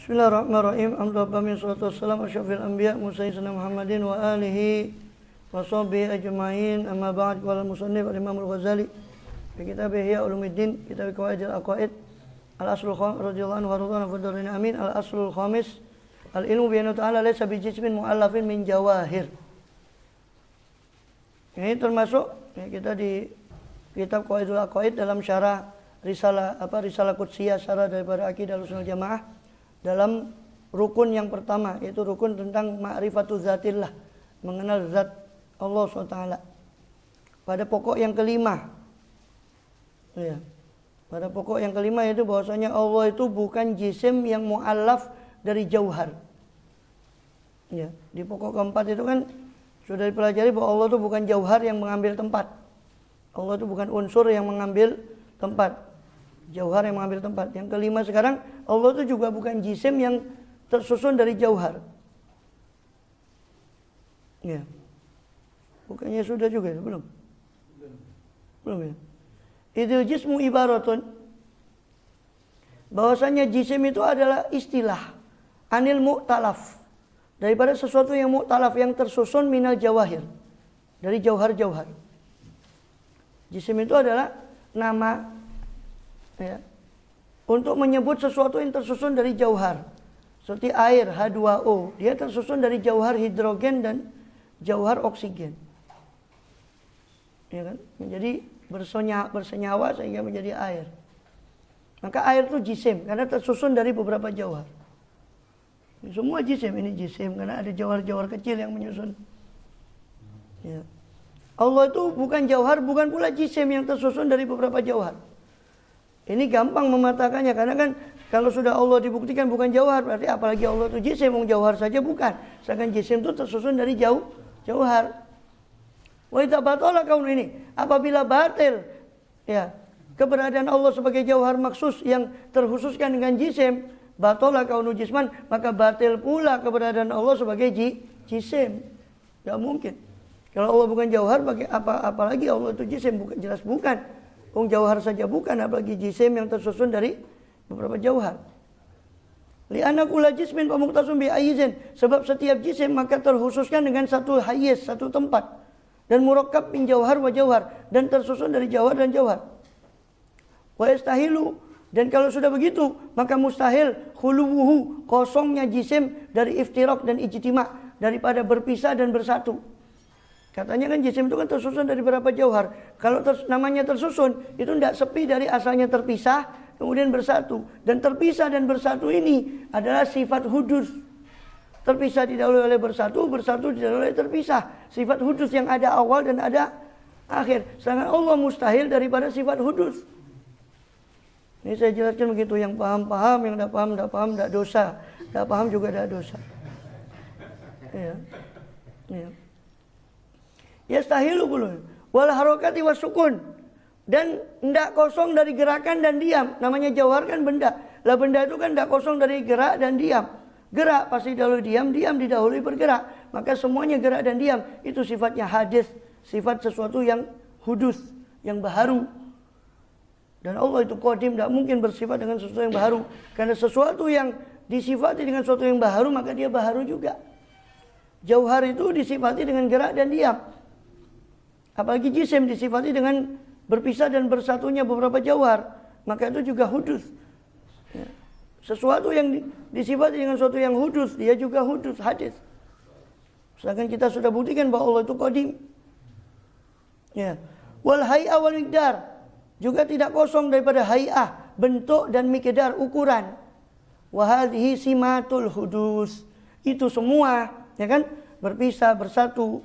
Bismillahirrahmanirrahim. Alhamdulillah wassalamu asyrafil anbiya sayyidina Muhammadin wa alihi wa sahbihi ajma'in. Amma ba'd. Qala al-musannif al-Imam al-Ghazali fi kitab Ihya Ulumuddin, kitab Qawaid al-Aqaid, al-aslul khamis radhiyallahu anhu wa radhana fadlan amin. Al-aslul khamis al-ilmu bi anna ta'ala laysa bi jismin mu'allafin min jawahir. Ini termasuk kita di kitab Qawaidul Aqaid dalam syarah risalah Qudsiyah, syarah daripada Aqidah Ahlussunnah Jamaah, dalam rukun yang pertama, yaitu rukun tentang ma'rifatu zatillah, mengenal zat Allah SWT. Pada pokok yang kelima, ya, pada pokok yang kelima yaitu bahwasanya Allah itu bukan jisim yang mu'allaf dari jauhar. Ya, di pokok keempat itu kan sudah dipelajari bahwa Allah itu bukan jauhar yang mengambil tempat. Allah itu bukan unsur yang mengambil tempat, jauhar yang mengambil tempat. Yang kelima sekarang, Allah itu juga bukan jisim yang tersusun dari jauhar. Ya. Bukannya sudah juga, belum? Belum ya. Idil jismu ibaratun, bahwasanya jisim itu adalah istilah anil mu'talaf, daripada sesuatu yang mu'talaf, yang tersusun minal jawahir, dari jauhar-jauhar. Jisim itu adalah nama, ya, untuk menyebut sesuatu yang tersusun dari jauhar. Seperti air H2O, dia tersusun dari jauhar hidrogen dan jauhar oksigen. Ya kan? Menjadi bersenyawa sehingga menjadi air. Maka air itu jisim karena tersusun dari beberapa jauhar. Semua jisim, ini jisim karena ada jauhar-jauhar kecil yang menyusun. Ya. Allah itu bukan jauhar, bukan pula jisim yang tersusun dari beberapa jauhar. Ini gampang mematakannya, karena kan kalau sudah Allah dibuktikan bukan jauhar, berarti apalagi Allah itu jisim, jauhar saja bukan. Sedangkan jisim itu tersusun dari jauhar. Wa idza batala kaun ini, apabila batil, ya, keberadaan Allah sebagai jauhar maksus yang terkhususkan dengan jisim, batala kaunu jisman, maka batil pula keberadaan Allah sebagai jisim. Tidak mungkin. Kalau Allah bukan jauhar, apalagi Allah itu jisim, bukan, jelas bukan. Jauhar saja bukan, apalagi jisim yang tersusun dari beberapa jauhar. Li'anna kulla jismin pamuktasum bi ayyizin, sebab setiap jisim maka terkhususkan dengan satu hayyiz, satu tempat. Dan murakkab min jauhar wa jauhar, dan tersusun dari jauhar dan jauhar. Wa yastahilu, dan kalau sudah begitu maka mustahil khuluwuhu, kosongnya jisim dari iftiraq dan ijtima', daripada berpisah dan bersatu. Katanya kan jisim itu kan tersusun dari beberapa jauhar. Kalau namanya tersusun, itu tidak sepi dari asalnya terpisah, kemudian bersatu. Dan terpisah dan bersatu ini adalah sifat hudus. Terpisah didahului oleh bersatu, bersatu didahului oleh terpisah. Sifat hudus yang ada awal dan ada akhir. Sedangkan Allah mustahil daripada sifat hudus. Ini saya jelaskan begitu. Yang paham-paham, yang tidak paham, tidak dosa. Tidak paham juga tidak dosa. Ya. Ya. Yastahilu qulun wal harakati wasukun, dan tidak kosong dari gerakan dan diam. Namanya jauhar kan benda. Lah benda itu kan tidak kosong dari gerak dan diam. Gerak pasti dahulu diam, diam didahului bergerak. Maka semuanya gerak dan diam. Itu sifatnya hadis, sifat sesuatu yang hudus, yang baharu. Dan Allah itu qadim, tidak mungkin bersifat dengan sesuatu yang baharu. Karena sesuatu yang disifati dengan sesuatu yang baharu, maka dia baharu juga. Jauhar itu disifati dengan gerak dan diam. Apalagi jisim disifati dengan berpisah dan bersatunya beberapa jauhar, maka itu juga hudus. Ya. Sesuatu yang disifati dengan sesuatu yang hudus, dia juga hudus, hadis. Sedangkan kita sudah buktikan bahwa Allah itu qadim. Ya. Wal hay'a wal miqdar, juga tidak kosong daripada hay'ah, bentuk dan miqdar, ukuran. Wa hadhihi simatul hudus. Itu semua, ya kan? Berpisah, bersatu,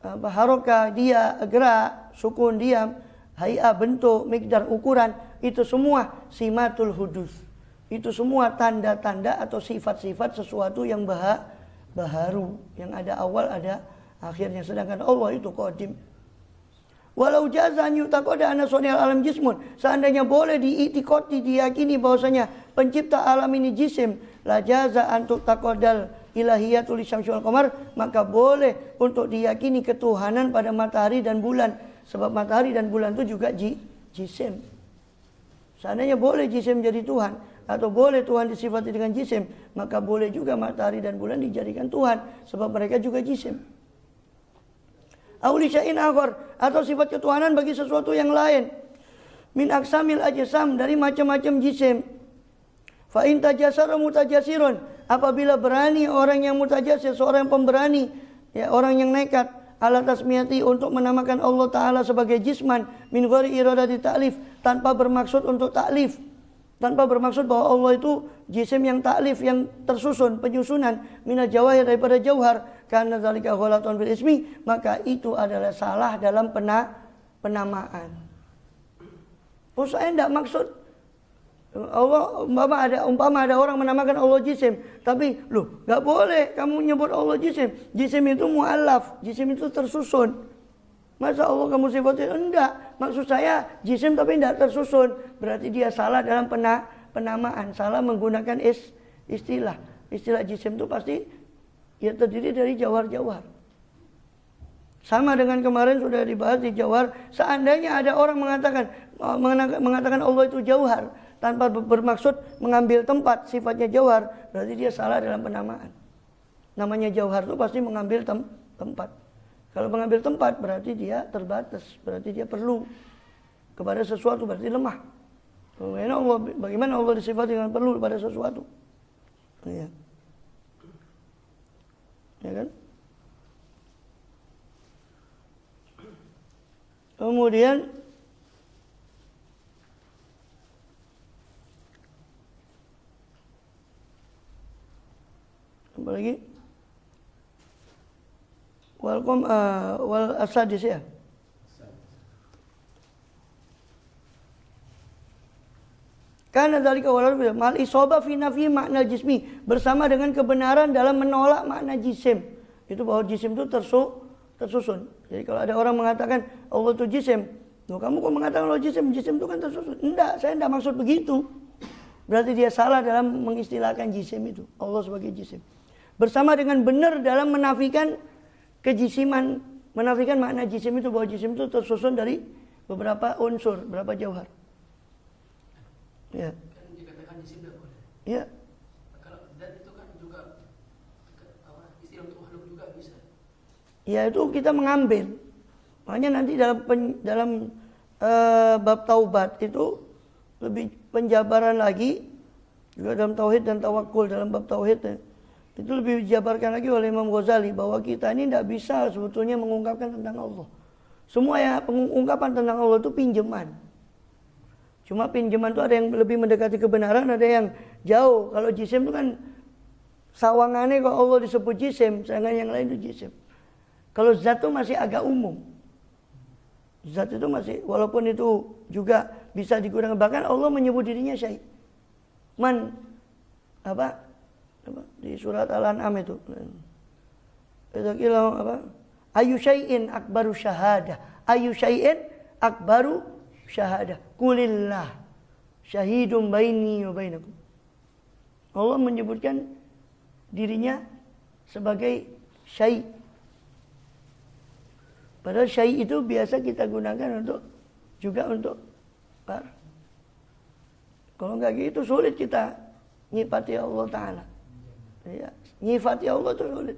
haroka, dia, gerak, sukun, diam, hay'ah, bentuk, miqdar, ukuran, itu semua simatul hudus. Itu semua tanda-tanda atau sifat-sifat sesuatu yang baharu, yang ada awal, ada akhirnya. Sedangkan Allah itu qadim. Walau jaza an yutaqada anna sani'al alam jismun, seandainya boleh diitikadi, diyakini bahwasanya pencipta alam ini jisim, la jaza an tutaqadal ilahiyatul syamsi wal qamar, maka boleh untuk diyakini ketuhanan pada matahari dan bulan, sebab matahari dan bulan itu juga jisim. Seandainya boleh jisim jadi Tuhan, atau boleh Tuhan disifati dengan jisim, maka boleh juga matahari dan bulan dijadikan Tuhan, sebab mereka juga jisim. Auli syai'in akhar, atau sifat ketuhanan bagi sesuatu yang lain. Min aksamil ajsam, dari macam-macam jisim. Fa in tajasara mutajasirun, apabila berani orang yang mutajasir, seorang yang pemberani, ya orang yang nekat, ala tasmiyati, untuk menamakan Allah Ta'ala sebagai jisman, min ghairi iradati ta'lif, tanpa bermaksud untuk taklif, tanpa bermaksud bahwa Allah itu jisim yang taklif, yang tersusun, penyusunan, minal jawahir, daripada jauhar, karena zalika ghalatun bil ismi, maka itu adalah salah dalam penamaan. Oh, saya tidak maksud Allah, umpama ada orang menamakan Allah jisim, tapi loh, nggak boleh kamu nyebut Allah jisim. Jisim itu mu'allaf, jisim itu tersusun. Masa Allah kamu sifatin? Enggak, maksud saya jisim tapi tidak tersusun. Berarti dia salah dalam penamaan, salah menggunakan istilah. Istilah jisim itu pasti ya terdiri dari jawhar-jawhar. Sama dengan kemarin sudah dibahas di jawhar. Seandainya ada orang mengatakan Allah itu jauhar, tanpa bermaksud mengambil tempat sifatnya jauhar, berarti dia salah dalam penamaan. Namanya jauhar itu pasti mengambil tempat. Kalau mengambil tempat berarti dia terbatas, berarti dia perlu kepada sesuatu, berarti lemah. Bagaimana Allah disifati dengan perlu kepada sesuatu? Ya, ya kan? Kemudian apa lagi? Wal asadis ya. Karena dari kawalan mal isoba fi nafi makna jismi, bersama dengan kebenaran dalam menolak makna jisim. Itu bahwa jisim itu tersusun. Jadi kalau ada orang mengatakan Allah itu jisim, loh, kamu kok mengatakan Allah jisim? Jisim itu kan tersusun. Enggak, saya enggak maksud begitu. Berarti dia salah dalam mengistilahkan jisim itu, Allah sebagai jisim. Bersama dengan benar dalam menafikan kejisiman, menafikan makna jisim itu, bahwa jisim itu tersusun dari beberapa unsur, beberapa jauhar. Ya. Kan dikatakan jisim tidak boleh. Ya. Kalau zat itu kan juga istilah untuk makhluk juga bisa. Ya, itu kita mengambil. Makanya nanti dalam bab taubat itu lebih penjabaran lagi, juga dalam tauhid dan tawakul, dalam bab tauhid itu lebih dijabarkan lagi oleh Imam Ghazali bahwa kita ini tidak bisa sebetulnya mengungkapkan tentang Allah. Semua ya pengungkapan tentang Allah itu pinjaman. Cuma pinjaman itu ada yang lebih mendekati kebenaran, ada yang jauh. Kalau jisim itu kan sawangannya, kalau Allah disebut jisim, sedangkan yang lain itu jisim. Kalau zat itu masih agak umum. Zat itu masih, walaupun itu juga bisa digunakan, bahkan Allah menyebut dirinya syai'. Apa di surat Al-An'am itu. Itu kira apa? Ayu syai'in akbaru syahadah. Ayu syai'in akbaru syahadah. Kulillah syahidum baini wa bainakum. Allah menyebutkan dirinya sebagai syai'. Padahal syai' itu biasa kita gunakan untuk kalau enggak gitu sulit kita nyifati Allah Ta'ala. Ya, nyifati Allah itu sulit.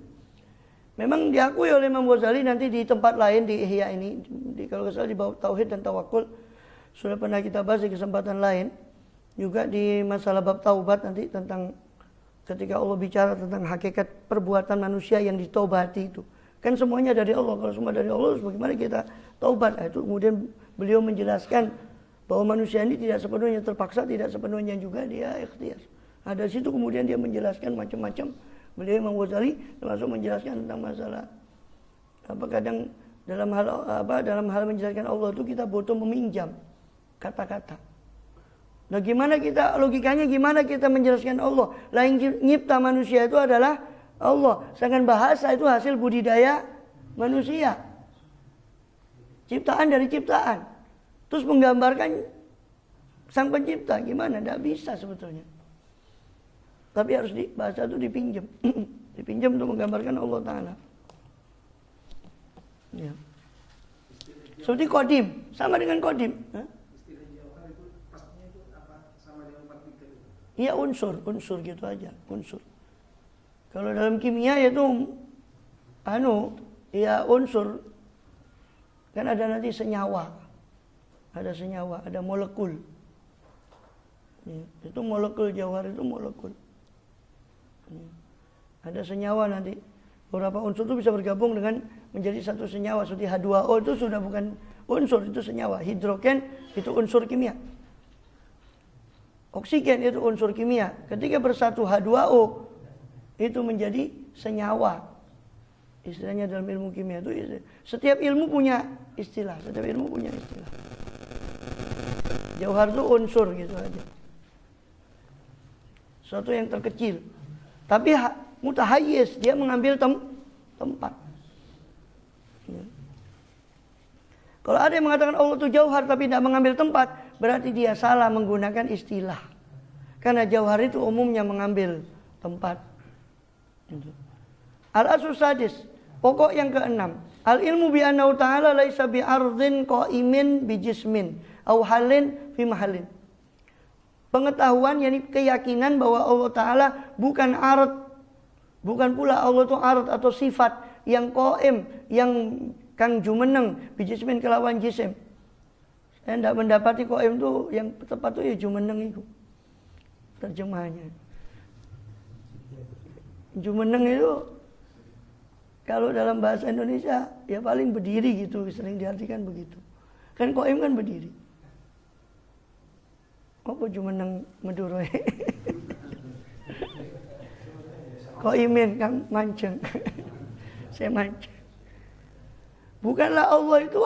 Memang diakui oleh Imam Ghazali nanti di tempat lain di Ihya ini, kalau nggak salah di bab tauhid dan tawakul, sudah pernah kita bahas di kesempatan lain. Juga di masalah bab taubat nanti, tentang ketika Allah bicara tentang hakikat perbuatan manusia yang ditobati itu. Kan semuanya dari Allah. Kalau semua dari Allah, bagaimana kita taubat? Itu kemudian beliau menjelaskan bahwa manusia ini tidak sepenuhnya terpaksa, tidak sepenuhnya juga dia ikhtiar. Dari situ kemudian dia menjelaskan macam-macam. Beliau Imam Ghazali termasuk menjelaskan tentang masalah kadang dalam hal menjelaskan Allah itu kita butuh meminjam kata-kata. Nah, logikanya gimana kita menjelaskan Allah? Lain nyipta manusia itu adalah Allah. Sedangkan bahasa itu hasil budidaya manusia. Ciptaan dari ciptaan. Terus menggambarkan sang pencipta, gimana? Tidak bisa sebetulnya. Tapi harus bahasa itu dipinjam. Dipinjam untuk menggambarkan Allah Ta'ala. Ya. Seperti kodim. Sama dengan kodim. Istilah jauhar itu pastinya itu Iya unsur gitu aja, unsur. Kalau dalam kimia itu ya unsur. Kan ada nanti senyawa. Ada senyawa, ada molekul. Ya, itu molekul jauhar itu molekul. Ya. Ada senyawa nanti. Beberapa unsur itu bisa bergabung dengan menjadi satu senyawa. Seperti H2O itu sudah bukan unsur, itu senyawa. Hidrogen itu unsur kimia. Oksigen itu unsur kimia. Ketika bersatu H2O itu menjadi senyawa. Istilahnya dalam ilmu kimia itu istilah. Setiap ilmu punya istilah. Setiap ilmu punya istilah. Jauhar itu unsur gitu aja. Suatu yang terkecil. Tapi mutahayyiz, dia mengambil tempat. Ya. Kalau ada yang mengatakan Allah itu jauhar tapi tidak mengambil tempat, berarti dia salah menggunakan istilah. Karena jauhar itu umumnya mengambil tempat. Al-aslu sadis, pokok yang keenam. Al-ilmu bi annahu ta'ala laisa bi ardhin qa'imin bi jismin aw halin fi mahallin. Pengetahuan, yakni keyakinan bahwa Allah Ta'ala bukan arat, bukan pula Allah itu arat atau sifat yang qaim, yang kang jumeneng bijismin kelawan jisim. Saya tidak mendapati qaim itu yang tepat itu ya jumeneng itu terjemahannya. Jumeneng itu kalau dalam bahasa Indonesia ya paling berdiri gitu, sering diartikan begitu. Kan qaim kan berdiri. Apa jumeneng Madura? Qaimin kang mancing. Saya mancing. Bukanlah Allah itu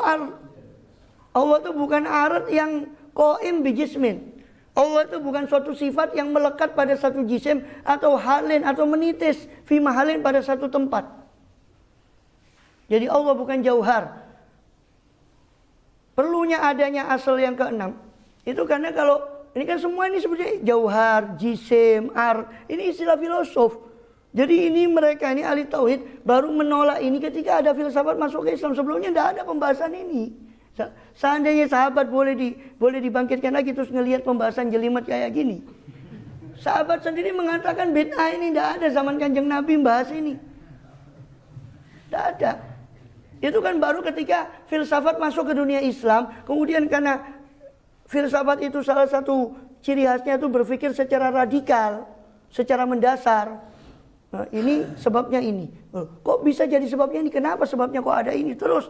Allah itu bukan arat yang qaim bijismin. Allah itu bukan suatu sifat yang melekat pada satu jisim atau halin atau menitis fi mahalin pada satu tempat. Jadi Allah bukan jauhar. Perlunya adanya asal yang keenam. Itu karena kalau ini kan semua ini seperti jauhar, jisim, ini istilah filosof. Jadi ini mereka ini ahli tauhid baru menolak ini ketika ada filsafat masuk ke Islam. Sebelumnya tidak ada pembahasan ini. Seandainya sahabat boleh dibangkitkan lagi terus ngelihat pembahasan jelimet kayak gini. Sahabat sendiri mengatakan bid'ah ini tidak ada zaman Kanjeng Nabi bahas ini. Tidak ada. Itu kan baru ketika filsafat masuk ke dunia Islam, kemudian karena filsafat itu salah satu ciri khasnya itu berpikir secara radikal, secara mendasar. Nah, ini sebabnya ini. Kok bisa jadi sebabnya ini? Kenapa sebabnya kok ada ini? Terus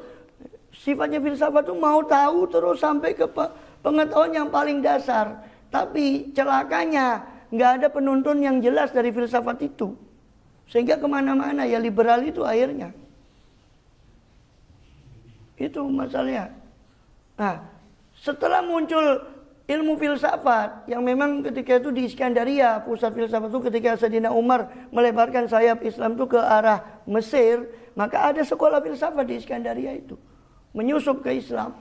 sifatnya filsafat itu mau tahu terus sampai ke pengetahuan yang paling dasar. Tapi celakanya nggak ada penuntun yang jelas dari filsafat itu. Sehingga kemana-mana ya liberal itu akhirnya. Itu masalahnya. Nah, setelah muncul ilmu filsafat yang memang ketika itu di Iskandaria, pusat filsafat itu ketika Sayyidina Umar melebarkan sayap Islam itu ke arah Mesir, maka ada sekolah filsafat di Iskandaria itu menyusup ke Islam.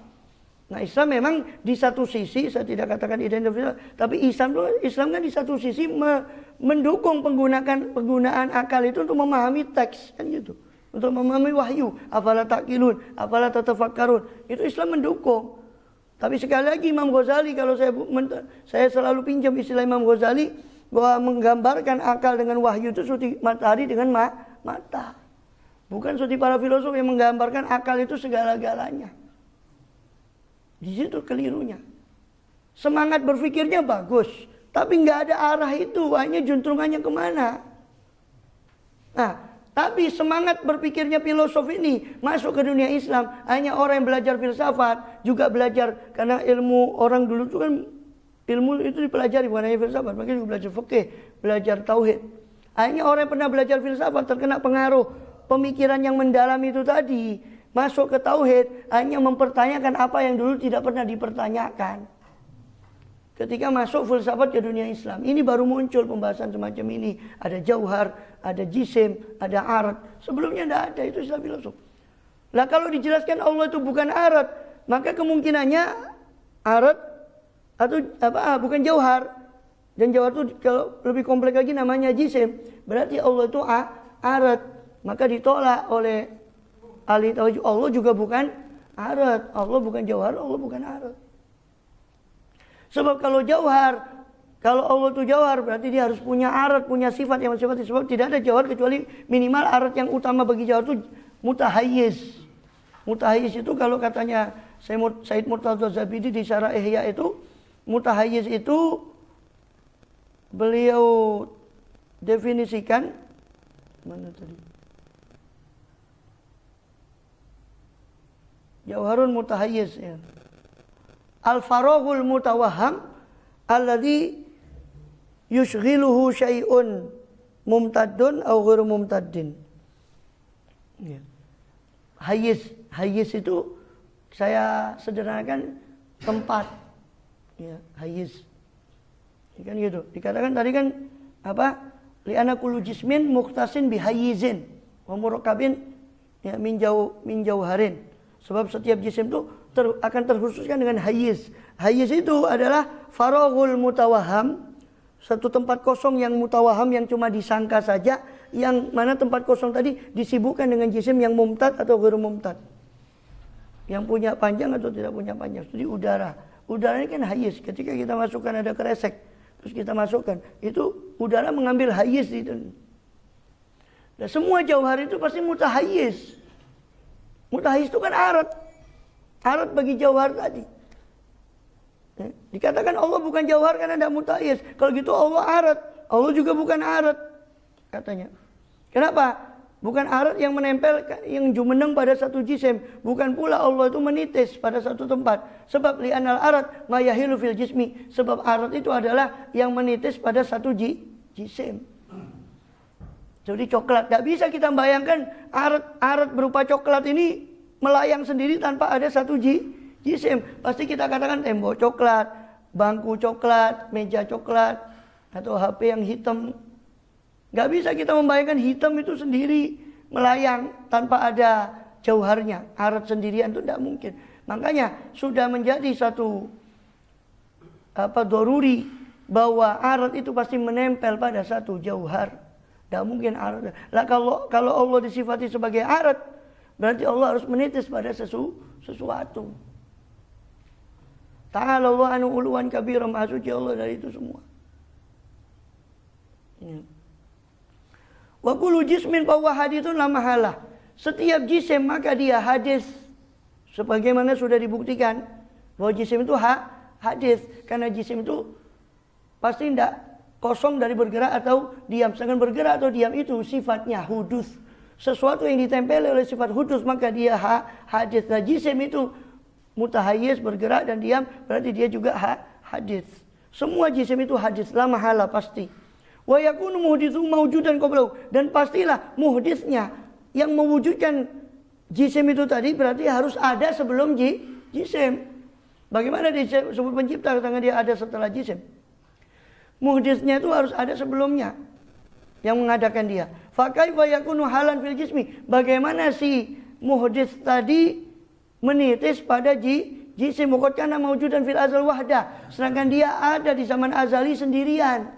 Nah, Islam memang di satu sisi, saya tidak katakan identitas, tapi Islam kan di satu sisi mendukung penggunaan akal itu untuk memahami teks kan gitu. Untuk memahami wahyu, afala ta'qilun, afala tatafakkarun. Itu Islam mendukung. Tapi sekali lagi Imam Ghazali, kalau saya selalu pinjam istilah Imam Ghazali, bahwa menggambarkan akal dengan wahyu itu seperti matahari dengan mata. Bukan seperti para filosof yang menggambarkan akal itu segala-galanya. Di situ kelirunya. Semangat berpikirnya bagus, tapi nggak ada arah itu, hanya juntrungannya kemana. Nah, tapi semangat berpikirnya filosof ini masuk ke dunia Islam. Hanya orang yang belajar filsafat juga belajar. Karena ilmu orang dulu itu kan ilmu itu dipelajari, bukan hanya filsafat. Makanya juga belajar fikih, belajar tauhid. Hanya orang yang pernah belajar filsafat terkena pengaruh pemikiran yang mendalam itu tadi. Masuk ke tauhid hanya mempertanyakan apa yang dulu tidak pernah dipertanyakan. Ketika masuk filsafat ke dunia Islam, ini baru muncul pembahasan semacam ini. Ada jauhar, ada jisim, ada arat. Sebelumnya tidak ada, itu istilah filosof. Lah kalau dijelaskan Allah itu bukan arat, maka kemungkinannya arat atau bukan jauhar. Dan jauhar itu kalau lebih kompleks lagi namanya jisim. Berarti Allah itu arat. Maka ditolak oleh ahli tauhid. Allah juga bukan arat. Allah bukan jauhar, Allah bukan arat. Sebab kalau jauhar, Kalau Allah itu jauhar berarti dia harus punya arat, punya sifat yang sifat disebut. Tidak ada jauhar kecuali minimal arat yang utama bagi jauhar itu mutahayyiz. Mutahayyiz itu kalau katanya Said Murtadha Zabidi di Syarah Ihya itu, mutahayyiz itu beliau definisikan mana tadi? Jauharun mutahayyiz ya. Al-faraghul mutawahham alladhi yushghiluhu syai'un mumtaddun aw ghairu mumtaddin. Ya. Hayyiz itu saya sederhanakan tempat. Ya, hayyiz. Kan gitu. Dikatakan tadi kan apa? Li'anna kullu jismin mukhtasin bihayyizin wa murakkabin ya min jauharin. Sebab setiap jisim itu akan terkhususkan dengan hayyiz. Hayyiz itu adalah faraghul mutawahham, satu tempat kosong yang mutawahham yang cuma disangka saja, yang mana tempat kosong tadi disibukkan dengan jisim yang mumtad atau ghairu mumtad. Yang punya panjang atau tidak punya panjang. Jadi udara. Udara ini kan hayyiz. Ketika kita masukkan ada kresek, terus kita masukkan, itu udara mengambil hayyiz itu. Dan semua jauhar itu pasti mutahayyiz. Mutahayyiz itu kan arat. Arat bagi jauhar tadi. Ya, dikatakan Allah bukan jauhar karena tidak mutahayyiz. Kalau gitu Allah arat. Allah juga bukan arat. Katanya. Kenapa? Bukan arat yang menempel, yang jumeneng pada satu jisim. Bukan pula Allah itu menitis pada satu tempat. Sebab li'anal arat ma yahilu fil jismi. Sebab arat itu adalah yang menitis pada satu jisim. Jadi coklat. Tidak bisa kita bayangkan arat berupa coklat ini melayang sendiri tanpa ada satu jisim. Pasti kita katakan tembok coklat, bangku coklat, meja coklat, atau HP yang hitam. Gak bisa kita membayangkan hitam itu sendiri melayang tanpa ada jauharnya. Arat sendirian itu tidak mungkin. Makanya sudah menjadi satu doruri bahwa arat itu pasti menempel pada satu jauhar. Tidak mungkin arat. Lah kalau Allah disifati sebagai arat, berarti Allah harus menitis pada sesuatu. Ta'ala Allah anu uluan kabiram, maha suci Allah dari itu semua. Ya. Wa kullu jismin fahuwa hadithun la mahalah. Setiap jisim maka dia hadis. Sebagaimana sudah dibuktikan bahwa jisim itu hadis, karena jisim itu pasti tidak kosong dari bergerak atau diam. Sedangkan bergerak atau diam itu sifatnya hudus. Sesuatu yang ditempeli oleh sifat hudus maka dia hadis. Nah, jisim itu mutahayyiz, bergerak dan diam, berarti dia juga hadis. Semua jisim itu hadis, la mahala pasti. Wa yakunu muhditsu mawjudan qablahu, dan pastilah muhditsnya yang mewujudkan jisim itu tadi berarti harus ada sebelum jisim. Bagaimana disebut pencipta karena dia ada setelah jisim? Muhditsnya itu harus ada sebelumnya yang mengadakan dia. Fa kaifa yakunu halan fil jismi? Bagaimana si muhdits tadi menitis pada jisim waqad kana mawjudan fil azal wahda, sedangkan dia ada di zaman azali sendirian.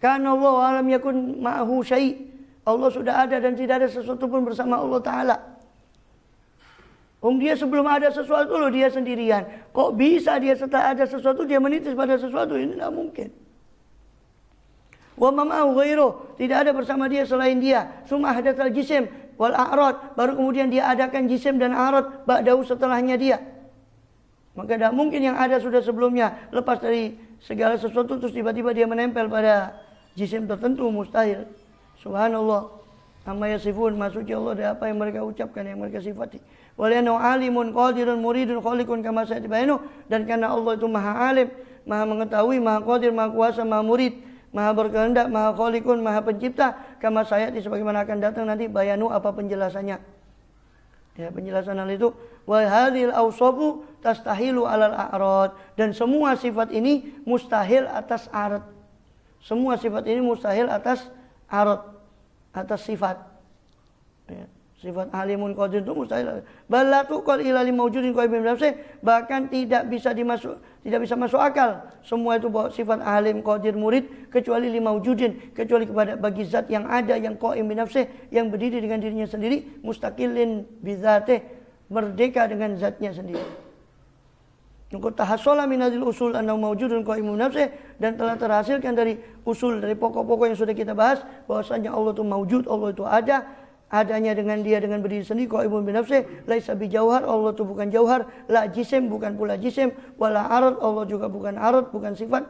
Karena Allah alam yakun ma'ahu syai'. Allah sudah ada dan tidak ada sesuatu pun bersama Allah Ta'ala. Dia sebelum ada sesuatu loh dia sendirian. Kok bisa dia setelah ada sesuatu dia menitis pada sesuatu? Ini tidak mungkin. Wa ma'ahu ghairuh, tidak ada bersama dia selain dia. Summa hadatsal jisim wal a'rad, baru kemudian dia adakan jisim dan a'rad ba'dahu setelahnya dia. Maka tidak mungkin yang ada sudah sebelumnya lepas dari segala sesuatu terus tiba-tiba dia menempel pada jisim tertentu, mustahil. Subhanallah, amma yasifun, maha suci Allah dari apa yang mereka ucapkan, yang mereka sifati. Waliyanahu alimun qadirun muridun khaliqun kama sayatibayanu, dan karena Allah itu maha alim, maha mengetahui, maha qadir, maha kuasa, maha murid, maha berkehendak, maha khaliqun, maha pencipta, kama sayati, sebagaimana akan datang nanti bayanu apa penjelasannya. Ya, penjelasan hal itu. Wa hadhil awsafu tastahilu alal a'rad, dan semua sifat ini mustahil atas arat. Semua sifat ini mustahil atas arat, atas sifat. Ya, sifat alimun qadir itu mustahil. Balatu qal ila li mawjudin qaimin nafsi, bahkan tidak bisa masuk akal semua itu bahwa sifat alim qadir murid kecuali li mawjudin, kecuali kepada bagi zat yang ada, yang qaim bi nafsi, yang berdiri dengan dirinya sendiri, mustaqillin bi dzatih, merdeka dengan zatnya sendiri. Qad tahassala min hadzal usul annahu mawjudun qaimun nafsih, dan telah terhasilkan dari usul, dari pokok-pokok yang sudah kita bahas bahwasanya Allah itu maujud, Allah itu ada, adanya dengan dia dengan berdiri sendiri, qaimun bi nafsih, laisa bi jauhar, Allah itu bukan jauhar, la jisim, bukan pula jisim, wala arad, Allah juga bukan arad, bukan sifat.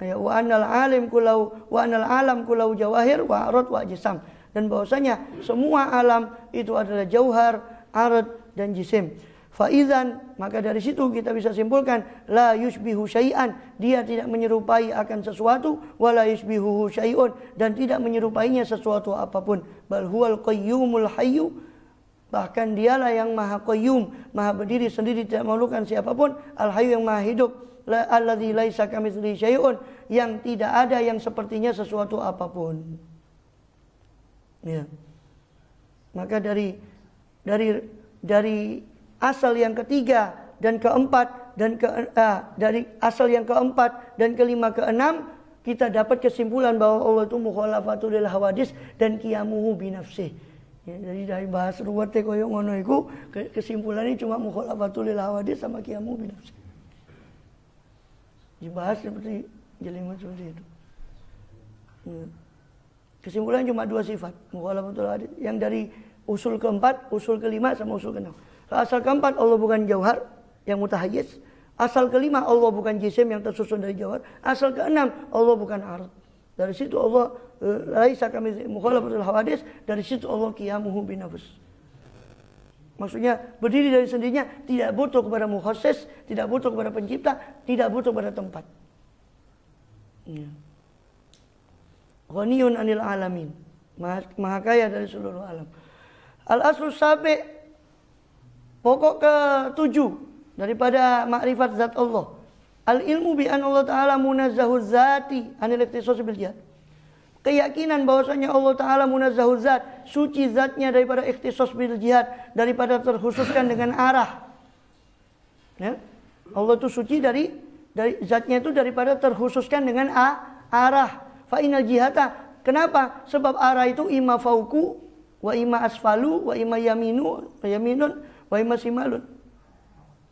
Ya, wa anal alim kulau wa anal alam kulau jawahir wa arad wa jisam, dan bahwasanya semua alam itu adalah jauhar, arad dan jisim. Faizan, maka dari situ kita bisa simpulkan la yushbihu syai'an, dia tidak menyerupai akan sesuatu, wala yushbihu syai'un, dan tidak menyerupainya sesuatu apapun. Bal huwal qayyumul hayyu, bahkan dialah yang maha qayyum, maha berdiri sendiri tidak memerlukan siapapun, al hayyu yang maha hidup, alladzi laisa kamitslihi syai'un, yang tidak ada yang sepertinya sesuatu apapun. Ya. Maka dari asal yang ketiga dan keempat dan dari asal yang keempat dan kelima keenam, kita dapat kesimpulan bahwa Allah itu mukhalafatul lil hawadis dan qiyamuhu bi nafsih. Ya, jadi dari bahas ruwet koyo ngono iku kesimpulannya cuma mukhalafatul lil hawadis sama qiyamuhu bi nafsih. Dibahas seperti jelimet seperti itu. Ya. Kesimpulannya cuma dua sifat, mukhalafatul lil hawadis, yang dari usul keempat, usul kelima sama usul keenam. Asal keempat, Allah bukan jauhar yang mutahayyiz. Asal kelima, Allah bukan jisim yang tersusun dari jauhar. Asal keenam, Allah bukan arad. Dari situ Allah laisa kamitslihi mukhalafatul hawadis, dari situ Allah qiyamuhu binafs. Maksudnya berdiri dari sendirinya, tidak butuh kepada mukhassis, tidak butuh kepada pencipta, tidak butuh kepada tempat. Ghaniyun anil alamin, maha kaya dari seluruh alam. Al-aslu sabi, pokok ke-7 daripada makrifat zat Allah. Al-ilmu bi an Allah Ta'ala munazzahu zati anil ikhtisas bil jihad. Keyakinan bahwasanya Allah Ta'ala munazzahu zat, suci zatnya daripada ikhtisas bil jihad, daripada terkhususkan dengan arah. Ya? Allah itu suci dari zatnya itu daripada terkhususkan dengan arah. Fa inal jihata, kenapa? Sebab arah itu imma fauku wa imma asfalu wa imma yaminun wa imma simalun.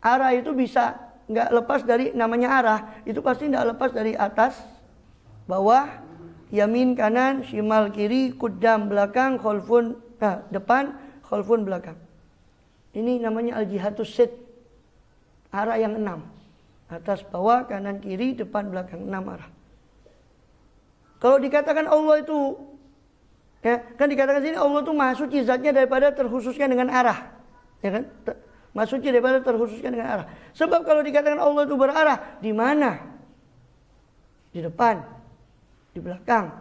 Arah itu bisa nggak lepas dari namanya arah, itu pasti nggak lepas dari atas, bawah, yamin kanan, shimal kiri, kudam belakang, khalfun depan, khalfun belakang. Ini namanya al-jihatus sit. Arah yang 6. Atas, bawah, kanan, kiri, depan, belakang, 6 arah. Kalau dikatakan Allah itu, ya, kan dikatakan sini Allah itu maha suci zatnya daripada terkhususkan dengan arah. Ya kan? Maha suci daripada terkhususkan dengan arah. Sebab kalau dikatakan Allah itu berarah, di mana? Di depan, di belakang,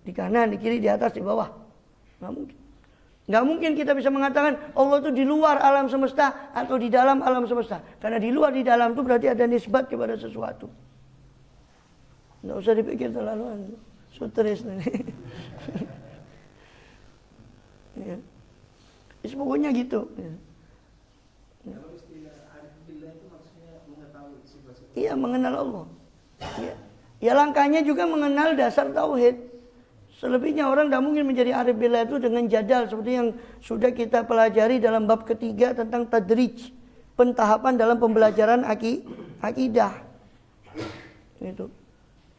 di kanan, di kiri, di atas, di bawah. Nggak mungkin. Nggak mungkin kita bisa mengatakan Allah itu di luar alam semesta atau di dalam alam semesta. Karena di luar, di dalam itu berarti ada nisbat kepada sesuatu. Nggak usah dipikir terlalu sutris nih. Ya. Pokoknya gitu. Ya. Kalau istilah arif billah itu maksudnya mengetahui sifat-sifat. Iya, mengenal Allah. Ya. Ya, langkahnya juga mengenal dasar tauhid. Selebihnya orang tidak mungkin menjadi arif billah itu dengan jadal seperti yang sudah kita pelajari dalam bab ketiga tentang tadrij, pentahapan dalam pembelajaran akidah. Itu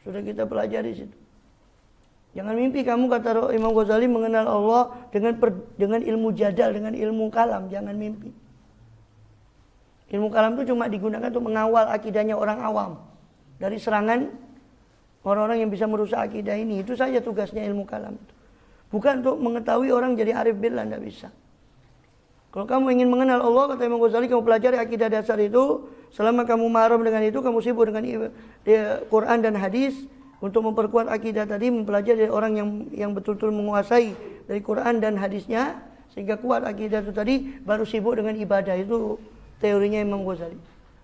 sudah kita pelajari situ. Jangan mimpi kamu, kata Imam Ghazali, mengenal Allah dengan ilmu jadal, dengan ilmu kalam. Jangan mimpi. Ilmu kalam itu cuma digunakan untuk mengawal akidahnya orang awam dari serangan orang-orang yang bisa merusak akidah ini. Itu saja tugasnya ilmu kalam itu. Bukan untuk mengetahui orang jadi arif billah, tidak bisa. Kalau kamu ingin mengenal Allah, kata Imam Ghazali, kamu pelajari akidah dasar itu. Selama kamu mahram dengan itu, kamu sibuk dengan Quran dan hadis untuk memperkuat akidah tadi, mempelajari dari orang yang betul-betul menguasai dari Quran dan hadisnya sehingga kuat akidah itu tadi, baru sibuk dengan ibadah. Itu teorinya Imam Ghazali.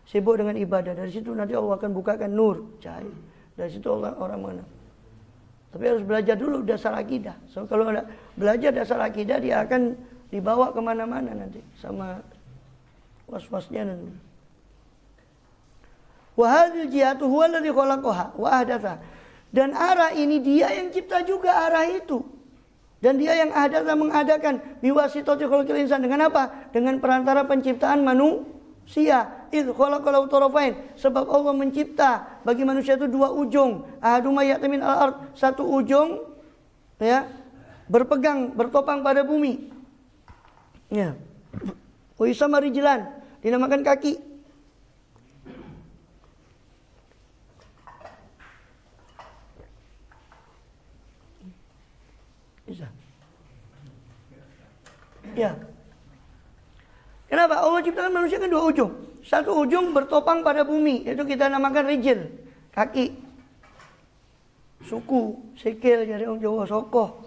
Sibuk dengan ibadah, dari situ nanti Allah akan bukakan nur, cahaya. Dari situ orang mengenal. Tapi harus belajar dulu dasar akidah. So, kalau ada belajar dasar akidah, dia akan dibawa kemana-mana nanti sama was-wasnya nanti. Wa hadzal jihatu huwa alladhi khalaqaha wa ahdatha. Dan arah ini dia yang cipta juga arah itu. Dan dia yang mengadakan biwasitati khalqil insan, dengan apa? Dengan perantara penciptaan manusia. Idh khalaqalahu tarafain, sebab Allah mencipta bagi manusia itu dua ujung. Ahaduma ya'ti min al-ard, satu ujung ya bertopang pada bumi. Ya. Wa yusamma rijlan, dinamakan kaki. Bisa. Ya. Kenapa? Allah ciptakan manusia kan dua ujung. Satu ujung bertopang pada bumi, itu kita namakan rijil, kaki. Suku, sikil jadi orang Jawa, sokoh.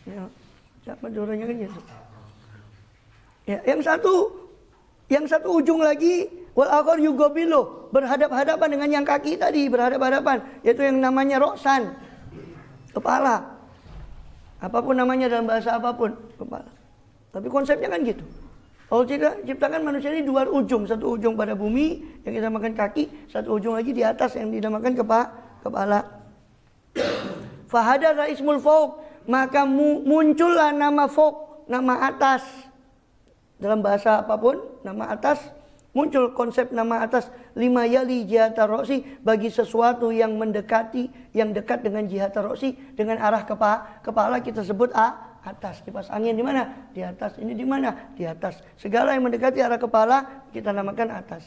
Ya. Siapa Maduranya kan gitu. Ya, yang satu ujung lagi wal akhar yugobilu, berhadap-hadapan dengan yang kaki tadi, berhadap-hadapan, yaitu yang namanya roksan, kepala. Apapun namanya dalam bahasa apapun, kepala. Tapi konsepnya kan gitu. Allah ciptakan manusia ini dua ujung, satu ujung pada bumi yang kita namakan kaki, satu ujung lagi di atas yang dinamakan kepala. Fahadatha ismul fauq, maka muncullah nama fauq, nama atas. Dalam bahasa apapun, nama atas, muncul konsep nama atas. Lima yali jihata roksi, bagi sesuatu yang mendekati, yang dekat dengan jihata roksi, dengan arah kepala kita sebut atas. Kipas angin di mana? Di atas. Ini di mana? Di atas. Segala yang mendekati arah kepala kita namakan atas.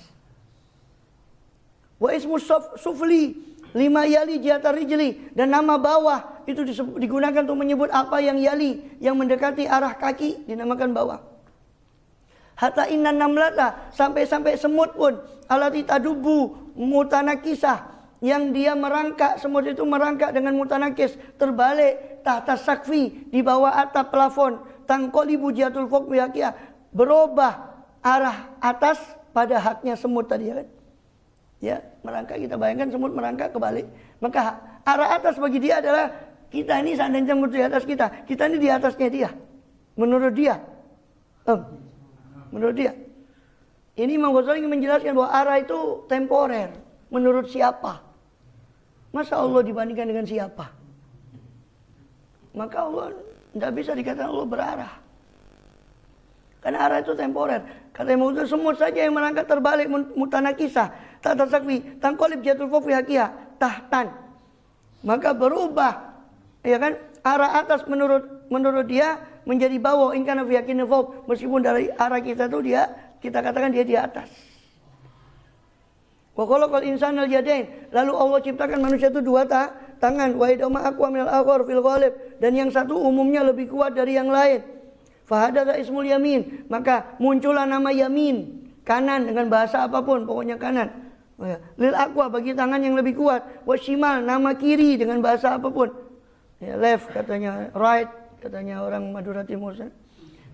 Wa ismu sufli, lima yali jihata rijli, dan nama bawah itu digunakan untuk menyebut apa yang yali, yang mendekati arah kaki dinamakan bawah. Hatta inna namlata, sampai semut pun alati tadubu mutanakisah, yang dia merangkak, semut itu merangkak dengan mutanakis, terbalik tahta sakfi, di bawah atap plafon, tangkolibu jihatul fawq bihaqiya, berubah arah atas pada haknya semut tadi ya kan. Ya, merangkak, kita bayangkan semut merangkak kebalik. Maka arah atas bagi dia adalah kita ini seandainya semut di atas kita ini di atasnya dia. Menurut dia. Menurut dia. Ini Imam Ghazali ingin menjelaskan bahwa arah itu temporer. Menurut siapa? Masa Allah dibandingkan dengan siapa? Maka Allah tidak bisa dikatakan Allah berarah. Karena arah itu temporer. Kata Imam Ghazali, semut saja yang merangkak terbalik mutanakisah, tata sakfi, tangkolib jatul fofi hakiyah, tahtan. Maka berubah, ya kan? Arah atas menurut dia menjadi bawah, in kana fi yakin fawq, meskipun dari arah kita tuh kita katakan dia di atas. Wa khalaqal insana al-yadain, lalu Allah ciptakan manusia itu dua tangan, wa idama aqwa minal akhar fil ghalib, dan yang satu umumnya lebih kuat dari yang lain. Fahadatha ismul yamin, maka muncullah nama yamin, kanan dengan bahasa apapun, pokoknya kanan. Lil aqwa, bagi tangan yang lebih kuat. Wa shimal, nama kiri dengan bahasa apapun. Ya, left katanya, right katanya orang Madura Timur.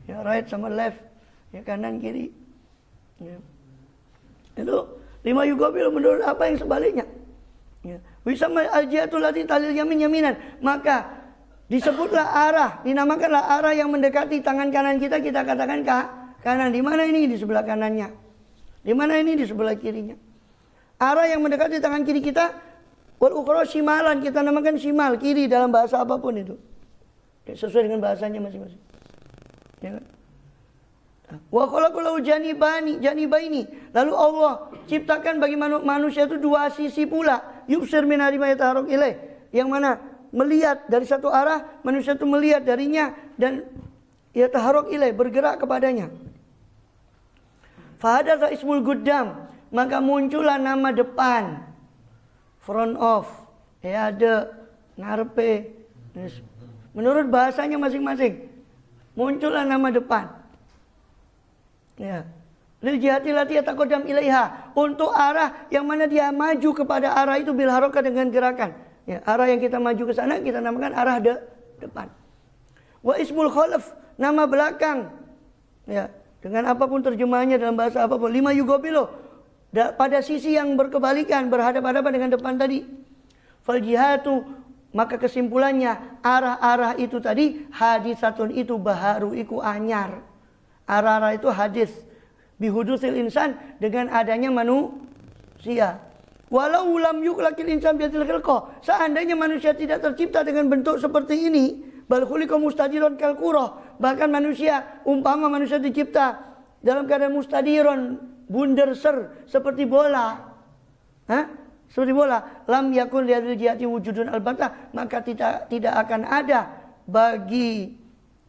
Ya, right sama left, ya kanan kiri. Ya. Itu lima yugobil menurut apa yang sebaliknya. Ya. Wisama al-jihatul lati talil yamin yaminan, maka disebutlah arah, dinamakanlah arah yang mendekati tangan kanan kita katakan kanan. Di mana ini? Di sebelah kanannya. Di mana ini? Di sebelah kirinya. Arah yang mendekati tangan kiri kita, wal ukhra shimalan, kita namakan shimal, kiri dalam bahasa apapun itu. Sesuai dengan bahasanya masing-masing. Ya kan? Wa khalaqalahu janibaini, lalu Allah ciptakan bagi manusia itu dua sisi pula. Yubsir min harima yataharrak ilaih, yang mana melihat dari satu arah, manusia itu melihat darinya dan yataharrak ilaih, bergerak kepadanya. Fahadatha ismul guddam, maka muncullah nama depan, front of, ya ada ngarepe. Menurut bahasanya masing-masing, muncullah nama depan. Ya. Lil jihati lati yataqaddam ilaiha, untuk arah yang mana dia maju kepada arah itu bil harakah, dengan gerakan. Ya, arah yang kita maju ke sana kita namakan arah depan. Wa ismul khalaf, nama belakang. Ya, dengan apapun terjemahannya dalam bahasa apapun. Lima yugobilo, pada sisi yang berkebalikan, berhadapan-hadapan dengan depan tadi. Fal jihatu, maka kesimpulannya arah-arah itu tadi hadisatun, itu baharu iku anyar. Arah-arah itu hadis bihudusil insan, dengan adanya manusia. Walau lam yuklakil insan biadil khilqah, seandainya manusia tidak tercipta dengan bentuk seperti ini, bal khuliqa mustadiron kal qurah, bahkan manusia, umpama manusia dicipta dalam keadaan mustadiron, bundar ser seperti bola. Seperti bola. Lam yakun lihadil jihati wujudun albatah, maka tidak akan ada bagi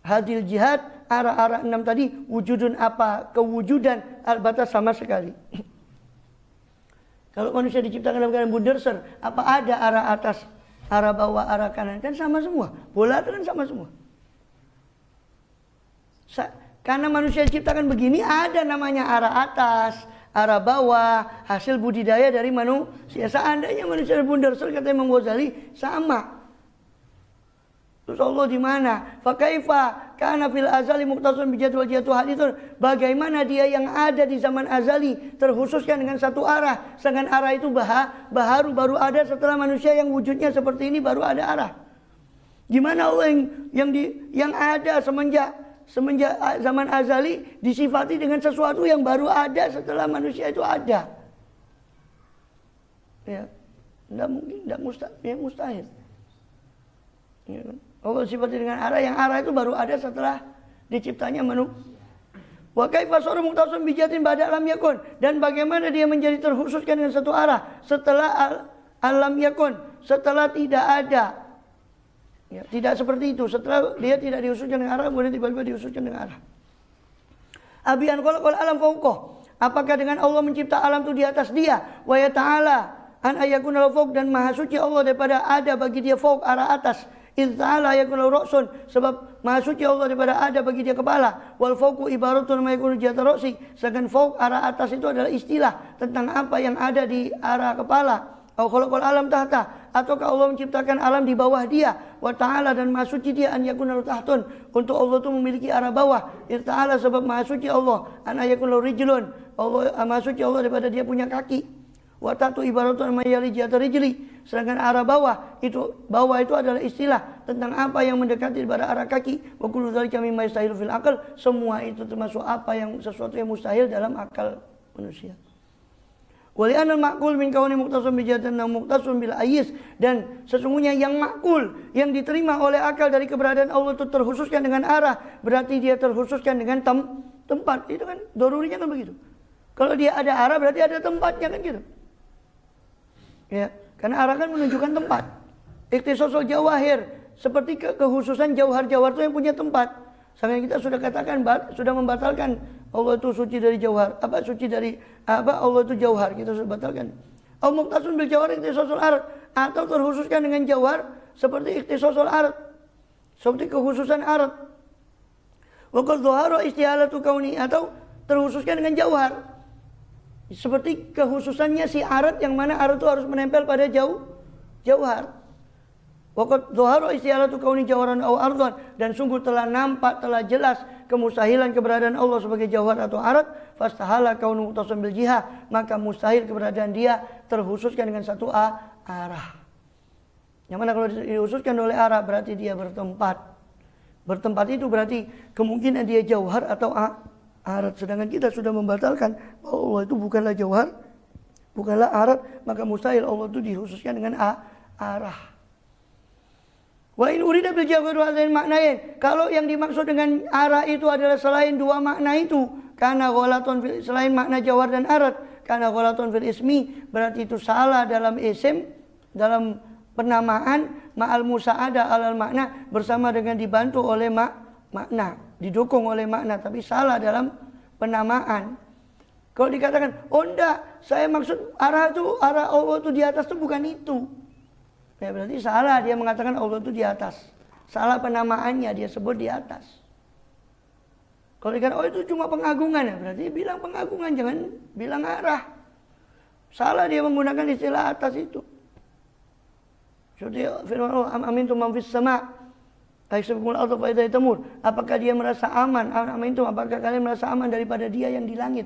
hadil jihad arah-arah 6 tadi wujudun apa kewujudan albatah sama sekali. Kalau manusia diciptakan dalam keadaan bundar ser, apa ada arah atas, arah bawah, arah kanan? Kan sama semua. Bola itu kan sama semua. Karena manusia diciptakan begini, ada namanya arah atas, arah bawah, hasil budidaya dari manusia. Seandainya manusia bundar ser, kata Imam Ghazali, sama. Terus Allah di mana? Fa kaifa kana fil azali muqtasun bi jadwal jihatu haditsun. Bagaimana dia yang ada di zaman azali terkhususkan dengan satu arah, sedangkan arah itu baru ada setelah manusia yang wujudnya seperti ini baru ada arah. Gimana Allah yang ada semenjak zaman azali disifati dengan sesuatu yang baru ada setelah manusia itu ada? Ya, enggak mungkin, enggak mustahil. Ya kan? Allah sifati dengan arah, yang arah itu baru ada setelah diciptanya manusia. Wa kaifa sara muqtasun bi jatin ba'da lam yakun, dan bagaimana dia menjadi terkhususkan dengan satu arah setelah alam yakun, setelah tidak ada. Ya, tidak seperti itu. Setelah dia tidak dikhususkan dengan arah, kemudian tiba-tiba dikhususkan dengan arah. Abian khalaqal alam fawqah. Apakah dengan Allah mencipta alam itu di atas dia? Wa ya ta'ala an ayakuna lahu fawq, dan maha suci Allah daripada ada bagi dia fawq, arah atas. Idz ta'ala yakunu ra'sun, sebab maha suci Allah daripada ada bagi dia kepala. Wal fawqu ibaratun ma yakunu jihata ra'si, sedangkan fawq, arah atas itu adalah istilah tentang apa yang ada di arah kepala. Au khalaqal alam tahta, ataukah Allah menciptakan alam di bawah dia? Wa ta'ala, dan maha suci dia an yakuna tahtun, untuk Allah itu memiliki arah bawah. Idz ta'ala, sebab maha suci Allah an yakuna rijlun, Allah maha suci Allah daripada dia punya kaki. Wa tatu ibaratun mayali jihata rijli, sedangkan arah bawah itu adalah istilah tentang apa yang mendekati pada arah kaki. Wa kullu dzalika mimma yastahilu fil aql, semua itu termasuk sesuatu yang mustahil dalam akal manusia. Wali anal ma'qul min kauni muqtasun bi jihatin wa muqtasun bil ayis, dan sesungguhnya yang makul, yang diterima oleh akal dari keberadaan Allah itu terkhususkan dengan arah, berarti dia terkhususkan dengan tempat. Itu kan dorurinya kan begitu. Kalau dia ada arah berarti ada tempatnya kan gitu. Ya, karena arah kan menunjukkan tempat. Ikhtisasul jawahir, seperti kekhususan jauhar-jauhar itu yang punya tempat. Sampai kita sudah katakan, sudah membatalkan Allah itu suci dari jauhar. Allah itu jauhar, kita sudah batalkan. Au muqtasun bil jawhar ikhtisasul ard, atau terkhususkan dengan jauhar seperti ikhtisasul ard, seperti kekhususan ard. Wa qad dhahara istihalatu kauni, atau terkhususkan dengan jauhar. Seperti kekhususannya si arat, yang mana arat itu harus menempel pada jauhar. Waqad dhahara istihalatu kauni jawharan aw ardhan, dan sungguh telah nampak, telah jelas kemustahilan keberadaan Allah sebagai jauhar atau arat. Fastahala kaunu muqtasan bil jihah, maka mustahil keberadaan dia terkhususkan dengan satu arah. Yang mana kalau dikhususkan oleh arah berarti dia bertempat. Bertempat itu berarti kemungkinan dia jauhar atau arat, sedangkan kita sudah membatalkan bahwa Allah itu bukanlah jauhar, bukanlah arat, maka mustahil Allah itu dikhususkan dengan arah. Wa in urida bil jawhar wa hadain maknain, kalau yang dimaksud dengan arah itu adalah selain dua makna itu, karena ghalatun selain makna jauhar dan arat, karena ghalatun fil ismi, berarti itu salah dalam isim, dalam penamaan, ma'al musa'ada alal makna, bersama dengan dibantu oleh makna, didukung oleh makna, tapi salah dalam penamaan. Kalau dikatakan, oh enggak, saya maksud arah Allah itu di atas itu bukan itu. Ya berarti salah dia mengatakan Allah itu di atas. Salah penamaannya, dia sebut di atas. Kalau dikatakan, oh itu cuma pengagungan, ya berarti bilang pengagungan, jangan bilang arah. Salah dia menggunakan istilah atas itu. Seperti firman Allah, amintum man fis sama', apakah dia merasa aman? Apakah kalian merasa aman daripada dia yang di langit?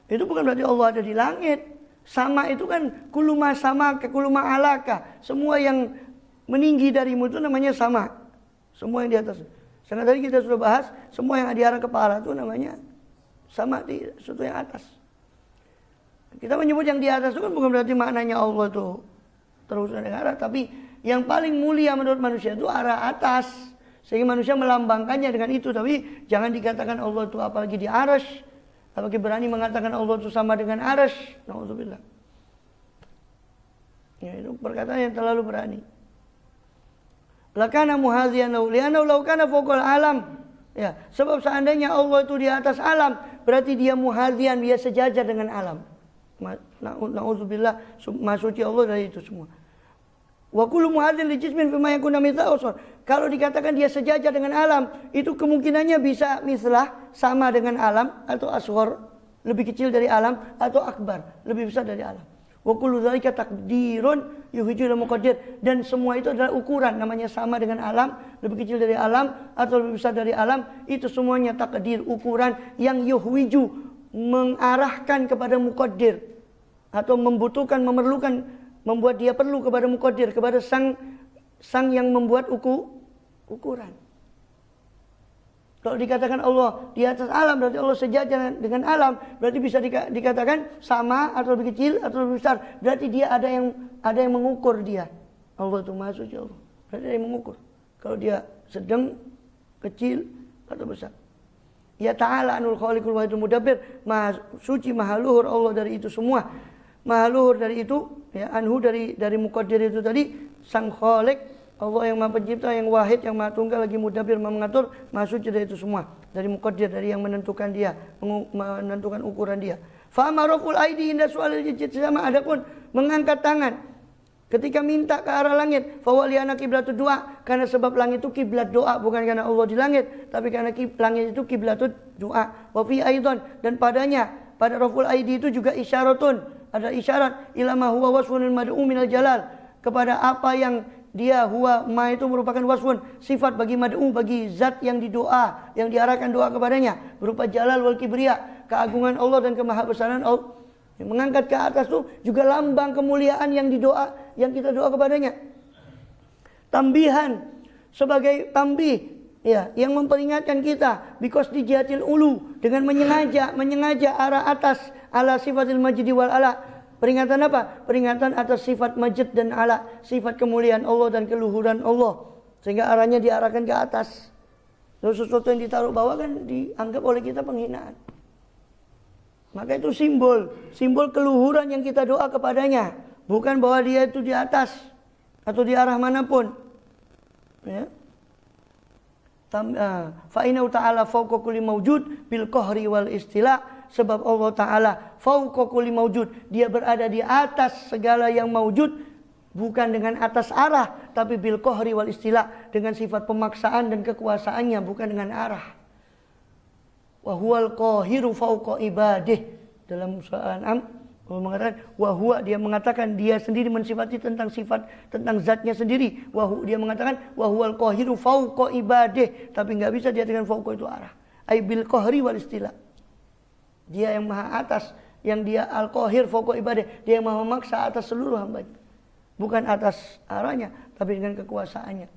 Itu bukan berarti Allah ada di langit. Sama itu kan kuluma sama ke kuluma alaka. Semua yang meninggi darimu itu namanya sama. Semua yang di atas. Karena tadi kita sudah bahas, semua yang di arah kepala itu namanya sama, di sesuatu yang atas. Kita menyebut yang di atas itu kan bukan berarti maknanya Allah itu terus dengan arah, tapi yang paling mulia menurut manusia itu arah atas, sehingga manusia melambangkannya dengan itu. Tapi jangan dikatakan Allah itu apalagi di arasy, Apakah berani mengatakan Allah itu sama dengan arsy? Nauzubillah. Ya, itu perkataan yang terlalu berani. Lakana muhadziyan lahu li'annahu law kana fawqal alam. Ya, sebab seandainya Allah itu di atas alam, berarti dia muhadziyan, dia sejajar dengan alam. Nauzubillah, maha suci Allah dari itu semua. Wa kullu muhadziyan li jismin fima yakuna mithla usur. Kalau dikatakan dia sejajar dengan alam, itu kemungkinannya bisa mislah, sama dengan alam, atau asghar, lebih kecil dari alam, atau akbar, lebih besar dari alam. Wa kullu dzalika taqdirun yuhijul muqaddir, dan semua itu adalah ukuran, namanya sama dengan alam, lebih kecil dari alam atau lebih besar dari alam, itu semuanya takdir, ukuran yang yuhwiju, mengarahkan kepada muqaddir, atau membutuhkan, memerlukan, membuat dia perlu kepada muqaddir, kepada sang yang membuat ukuran. Kalau dikatakan Allah di atas alam, berarti Allah sejajar dengan alam, berarti bisa dikatakan sama atau lebih kecil atau lebih besar. Berarti dia ada yang mengukur dia. Allah itu maha suci Allah. Berarti ada yang mengukur. Kalau dia sedang, kecil atau besar. Ya ta'ala anul khaliqul wahidul mudabbir, maha suci, maha luhur Allah dari itu semua. Maha luhur dari itu, ya, anhu dari muqaddir itu tadi, sang khaliq Allah yang maha pencipta, yang wahid, yang maha tunggal, lagi mudabbir, mengatur, maha suci dari itu semua. Dari muqaddir, dari yang menentukan dia, menentukan ukuran dia. Fa amarul aidi inda su'alil sama, adapun mengangkat tangan ketika minta ke arah langit, fa waliyana qiblatud doa, karena sebab langit itu kiblat doa, bukan karena Allah di langit, tapi karena langit itu kiblatud doa. Wa fi aidan, dan padanya, pada raful aidi itu juga isyaratun, ada isyarat ila ma huwa wasfun mad'u minal jalal, kepada apa yang dia huwa ma itu merupakan wasfun, sifat bagi mad'u, bagi zat yang didoa, yang diarahkan doa kepadanya, berupa jalal wal kibriya, keagungan Allah dan kemahabesaran Allah. Yang mengangkat ke atas itu juga lambang kemuliaan yang kita doa kepadanya. Tambihan, sebagai tambih, ya, yang memperingatkan kita, because di jihatil ulu, dengan menyengaja arah atas, ala sifatil majdi wal ala. Peringatan apa? Peringatan atas sifat majid dan ala, sifat kemuliaan Allah dan keluhuran Allah, sehingga arahnya diarahkan ke atas. Lalu sesuatu yang ditaruh bawah kan dianggap oleh kita penghinaan. Maka itu simbol keluhuran yang kita doa kepadanya, bukan bahwa dia itu di atas atau di arah manapun. Ya. Fa inna ta'ala fawqa kulli mawjud bil qahri wal istila. Sebab Allah Ta'ala fawqa kulli mawjud, dia berada di atas segala yang mawjud, bukan dengan atas arah, tapi bil qahri wal istila, dengan sifat pemaksaan dan kekuasaannya, bukan dengan arah. Wa huwal qahiru fawqa ibadih. Dalam surah Al-An'am Allah mengatakan dia mengatakan dia sendiri mensifati tentang sifat, tentang zatnya sendiri. Dia mengatakan wa huwal qahiru fawqa ibadih, tapi enggak bisa dia dengan fawqa itu arah. Ai bil qahri wal istila. Dia yang maha atas, yang dia al-qahir fawqa ibadah, dia yang maha memaksa atas seluruh hambanya, bukan atas arahnya, tapi dengan kekuasaannya.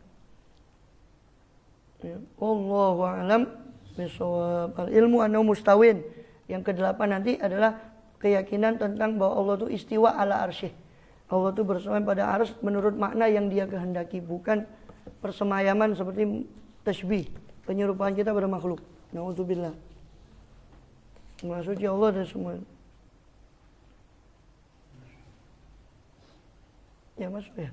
Ya. Wallahu a'lam bishawab. Al-ilmu annahu mustawin. Yang kedelapan nanti adalah keyakinan tentang bahwa Allah itu istiwa ala arsyih. Allah itu bersemayam pada arsy menurut makna yang dia kehendaki, bukan persemayaman seperti tasbih, penyerupaan kita pada makhluk. Nauzubillah. Maha suci Allah dan semua. Ya masuk ya.